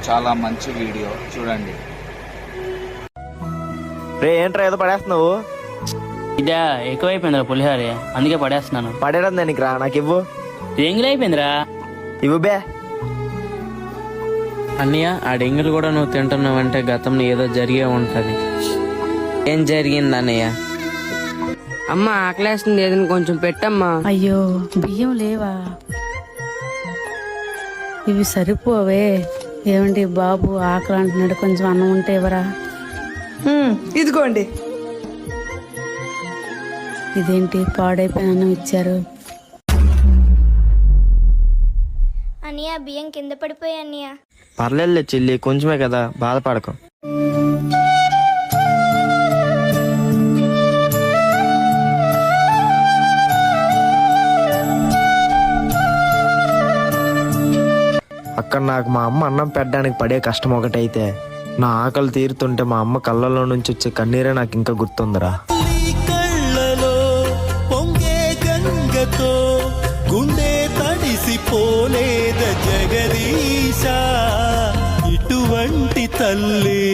చాలా మంచి వీడియో, చూడండి. రే ఏంట్రా ఏదో పడేస్తున్నావు? ఇదా ఎక్కువైపోయిందిరా పులిహోర, అందుకే పడేస్తున్నాను. పడేయడం దానికి రా, నాకు ఇవ్వు. ఎంగిలి అయిపోయిందిరా. ఇవ్వు బే. అన్నయ్య ఆ డెంగులు కూడా నువ్వు తింటున్నావంటే గతంలో ఏదో జరిగే ఉంటది. ఏం జరిగింది అన్నయ్య? అమ్మ ఆకలేస్తుంది, ఏదైనా కొంచెం పెట్టమ్మా. అయ్యో బియ్యం లేవా? ఇవి సరిపోవే. ఏమండి బాబు ఆకలి అంటున్నాడు, కొంచెం అన్నం ఉంటే ఎవరా? ఇదిగోండి. ఇదేంటి పాడైపోయిన అన్నం ఇచ్చారు? అన్నయ్య బియ్యం కింద పడిపోయి అన్నయ్య. పర్లేదులే చెల్లి, కొంచెమే కదా, బాధపడకు. అక్కడ నాకు మా అమ్మ అన్నం పెట్టడానికి పడే కష్టం ఒకటైతే, నా ఆకలి తీరుతుంటే మా అమ్మ కళ్ళల్లో నుంచి వచ్చే కన్నీరే నాకు ఇంకా గుర్తుందిరా. కళ్ళలో పొంగే గంగతో గుండె తడిసిపోలేద జగదీశ, ఇటువంటి తల్లి